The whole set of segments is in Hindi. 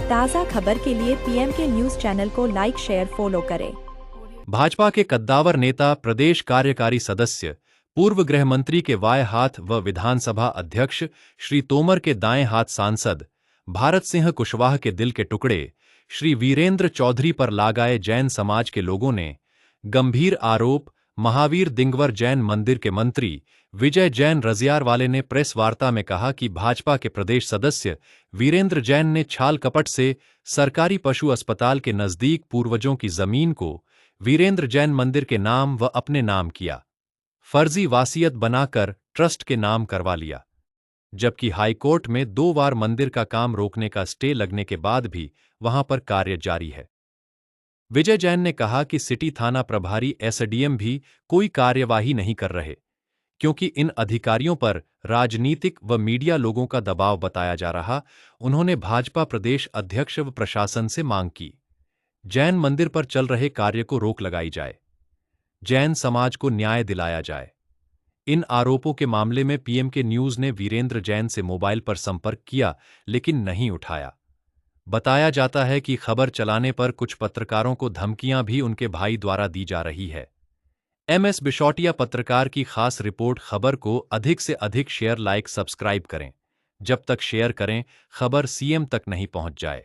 ताज़ा खबर के लिए पीएमके न्यूज़ चैनल को लाइक शेयर फॉलो करें। भाजपा के कद्दावर नेता, प्रदेश कार्यकारी सदस्य, पूर्व गृह मंत्री के बाएं हाथ व विधानसभा अध्यक्ष श्री तोमर के दाएं हाथ सांसद भारत सिंह कुशवाहा के दिल के टुकड़े श्री वीरेंद्र चौधरी पर लगाए जैन समाज के लोगों ने गंभीर आरोप। महावीर दिंगवर जैन मंदिर के मंत्री विजय जैन रजियारवाले ने प्रेस वार्ता में कहा कि भाजपा के प्रदेश सदस्य वीरेंद्र जैन ने छाल कपट से सरकारी पशु अस्पताल के नजदीक पूर्वजों की जमीन को वीरेंद्र जैन मंदिर के नाम व अपने नाम किया, फर्जी वासियत बनाकर ट्रस्ट के नाम करवा लिया। जबकि हाईकोर्ट में 2 बार मंदिर का काम रोकने का स्टे लगने के बाद भी वहां पर कार्य जारी है। विजय जैन ने कहा कि सिटी थाना प्रभारी एसडीएम भी कोई कार्यवाही नहीं कर रहे, क्योंकि इन अधिकारियों पर राजनीतिक व मीडिया लोगों का दबाव बताया जा रहा। उन्होंने भाजपा प्रदेश अध्यक्ष व प्रशासन से मांग की, जैन मंदिर पर चल रहे कार्य को रोक लगाई जाए, जैन समाज को न्याय दिलाया जाए। इन आरोपों के मामले में पीएमके न्यूज़ ने वीरेंद्र जैन से मोबाइल पर संपर्क किया, लेकिन नहीं उठाया। बताया जाता है कि खबर चलाने पर कुछ पत्रकारों को धमकियां भी उनके भाई द्वारा दी जा रही है। एमएस बिशौटिया पत्रकार की खास रिपोर्ट। खबर को अधिक से अधिक शेयर, लाइक, सब्सक्राइब करें। जब तक शेयर करें खबर सीएम तक नहीं पहुंच जाए।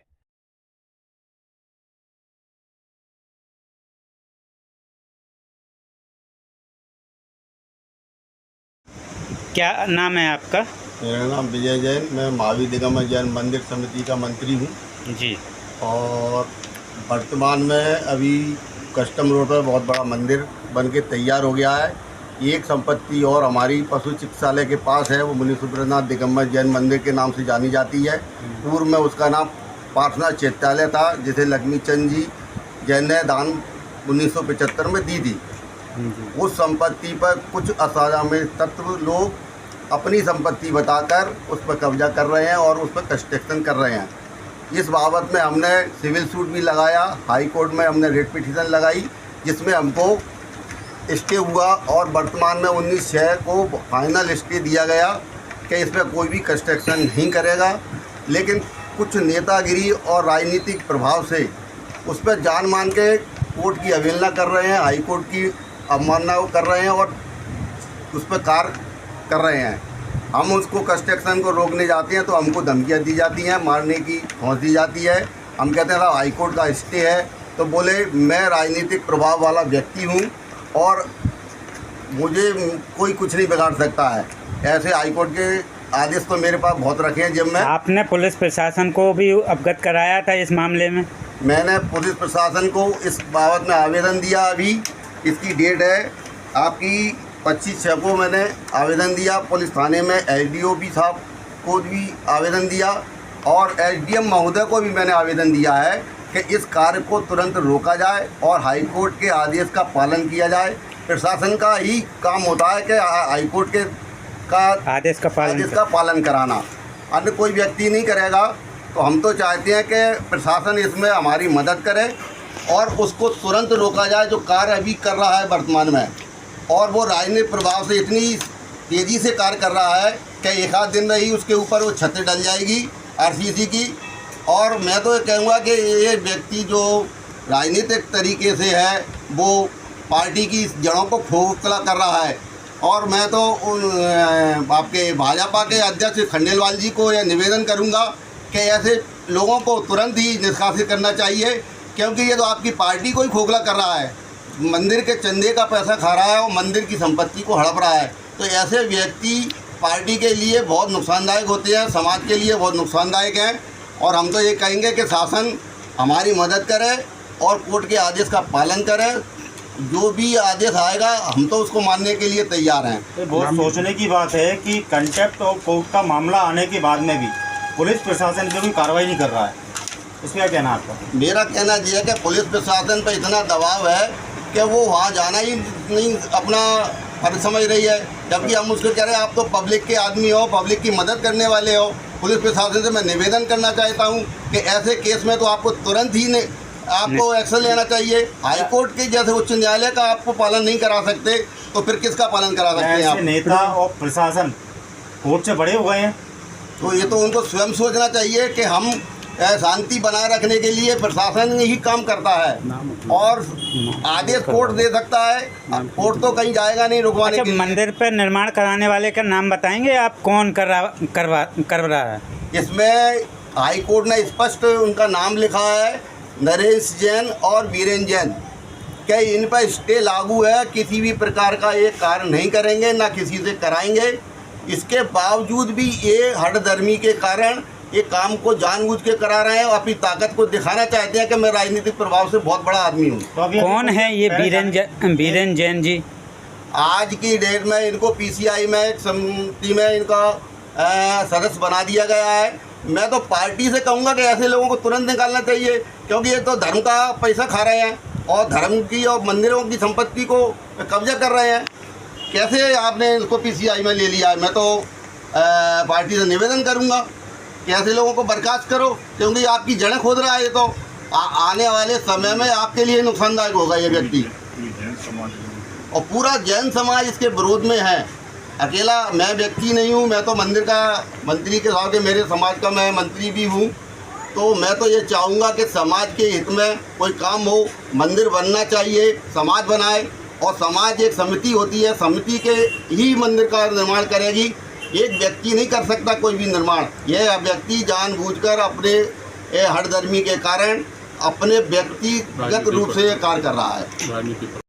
क्या नाम है आपका? मेरा नाम विजय जैन, मैं महावीर दिगंबर जैन मंदिर समिति का मंत्री हूँ जी। और वर्तमान में अभी कस्टम रोड पर बहुत बड़ा मंदिर बन के तैयार हो गया है। एक संपत्ति और हमारी पशु चिकित्सालय के पास है, वो मुनि सुब्रतनाथ दिगंबर जैन मंदिर के नाम से जानी जाती है। पूर्व में उसका नाम पार्श्वनाथ चैत्यालय था, जिसे लक्ष्मीचंद जी जैन ने दान 1975 में दी थी। उस संपत्ति पर कुछ असामाजिक तत्व लोग अपनी संपत्ति बताकर उस पर कब्जा कर रहे हैं और उस पर कंस्ट्रक्शन कर रहे हैं। इस बाबत में हमने सिविल सूट भी लगाया, हाई कोर्ट में हमने रिट पिटीशन लगाई, जिसमें हमको स्टे हुआ और वर्तमान में 19/6 को फाइनल स्टे दिया गया कि इस पर कोई भी कंस्ट्रक्शन नहीं करेगा। लेकिन कुछ नेतागिरी और राजनीतिक प्रभाव से उस पर जान मान के कोर्ट की अवहेलना कर रहे हैं, हाई कोर्ट की अवमानना कर रहे हैं और उस पर कार्य कर रहे हैं। हम उसको कंस्ट्रक्शन को रोकने जाते हैं तो हमको धमकियाँ दी जाती हैं, मारने की धौंस दी जाती है। हम कहते हैं साहब हाई कोर्ट का स्टे है, तो बोले मैं राजनीतिक प्रभाव वाला व्यक्ति हूँ और मुझे कोई कुछ नहीं बिगाड़ सकता है। ऐसे हाई कोर्ट के आदेश तो मेरे पास बहुत रखे हैं। जब मैं आपने पुलिस प्रशासन को भी अवगत कराया था इस मामले में? मैंने पुलिस प्रशासन को इस बाबत में आवेदन दिया। अभी इसकी डेट है आपकी 25/6 को मैंने आवेदन दिया। पुलिस थाने में एसडीओपी साहब को भी आवेदन दिया और एसडीएम महोदय को भी मैंने आवेदन दिया है कि इस कार्य को तुरंत रोका जाए और हाई कोर्ट के आदेश का पालन किया जाए। प्रशासन का ही काम होता है कि हाई कोर्ट के आदेश का पालन कराना, अन्य कोई व्यक्ति नहीं करेगा। तो हम तो चाहते हैं कि प्रशासन इसमें हमारी मदद करे और उसको तुरंत रोका जाए जो कार्य अभी कर रहा है वर्तमान में। और वो राजनीतिक प्रभाव से इतनी तेज़ी से कार्य कर रहा है कि एक आध दिन में ही उसके ऊपर वो छत डल जाएगी आरसीसी की। और मैं तो ये कहूँगा कि ये व्यक्ति जो राजनीतिक तरीके से है वो पार्टी की जड़ों को खोखला कर रहा है। और मैं तो आपके भाजपा के अध्यक्ष खंडेलवाल जी को यह निवेदन करूँगा कि ऐसे लोगों को तुरंत ही निष्कासित करना चाहिए, क्योंकि ये तो आपकी पार्टी को ही खोखला कर रहा है, मंदिर के चंदे का पैसा खा रहा है और मंदिर की संपत्ति को हड़प रहा है। तो ऐसे व्यक्ति पार्टी के लिए बहुत नुकसानदायक होते हैं, समाज के लिए बहुत नुकसानदायक हैं। और हम तो ये कहेंगे कि शासन हमारी मदद करे और कोर्ट के आदेश का पालन करे। जो भी आदेश आएगा हम तो उसको मानने के लिए तैयार हैं। तो बहुत सोचने की बात है कि कंटेम्प्ट और कोर्ट का मामला आने के बाद में भी पुलिस प्रशासन जो भी कार्रवाई नहीं कर रहा है, इसमें क्या कहना है आपका? मेरा कहना यह है कि पुलिस प्रशासन पर इतना दबाव है कि वो वहाँ जाना ही नहीं अपना फर्ज समझ रही है। जबकि हम उसको कह रहे हैं आप तो पब्लिक के आदमी हो, पब्लिक की मदद करने वाले हो। पुलिस प्रशासन से मैं निवेदन करना चाहता हूँ कि ऐसे केस में तो आपको तुरंत ही आपको एक्शन लेना चाहिए। हाई कोर्ट के जैसे उच्च न्यायालय का आपको पालन नहीं करा सकते तो फिर किसका पालन करा सकते हैं आप? नेता और प्रशासन कोर्ट से बड़े हो गए हैं, तो ये तो उनको स्वयं सोचना चाहिए कि हम शांति बनाए रखने के लिए प्रशासन ही काम करता है और आदेश कोर्ट दे सकता है, कोर्ट तो कहीं जाएगा नहीं रुकवाने के लिए। मंदिर पर निर्माण कराने वाले का नाम बताएंगे आप, कौन कर रहा है? इसमें हाई कोर्ट ने स्पष्ट उनका नाम लिखा है, नरेश जैन और वीरेन जैन। क्या इन पर स्टे लागू है? किसी भी प्रकार का ये कार्य नहीं करेंगे, ना किसी से कराएंगे। इसके बावजूद भी ये हठधर्मी के कारण ये काम को जानबूझ के करा रहे हैं और अपनी ताकत को दिखाना चाहते हैं कि मैं राजनीतिक प्रभाव से बहुत बड़ा आदमी हूँ। तो कौन है ये वीरेन जैन जी? आज की डेट में इनको पीसीआई में एक समिति में इनका सदस्य बना दिया गया है। मैं तो पार्टी से कहूँगा कि ऐसे लोगों को तुरंत निकालना चाहिए, क्योंकि ये तो धर्म का पैसा खा रहे हैं और धर्म की और मंदिरों की संपत्ति को कब्जा कर रहे हैं। कैसे आपने इसको पीसीआई में ले लिया है? मैं तो पार्टी से निवेदन करूँगा कि ऐसे लोगों को बर्खास्त करो, क्योंकि आपकी जड़ें खोद रहा है। ये तो आने वाले समय में आपके लिए नुकसानदायक होगा ये व्यक्ति, और पूरा जैन समाज इसके विरोध में है। अकेला मैं व्यक्ति नहीं हूँ, मैं तो मंदिर का मंत्री के साथ मेरे समाज का मैं मंत्री भी हूँ। तो मैं तो ये चाहूँगा कि समाज के हित में कोई काम हो, मंदिर बनना चाहिए, समाज बनाए, और समाज एक समिति होती है, समिति के ही मंदिर का निर्माण करेगी। एक व्यक्ति नहीं कर सकता कोई भी निर्माण। यह व्यक्ति जानबूझकर अपने हठधर्मी के कारण अपने व्यक्तिगत रूप से कार्य कर रहा है।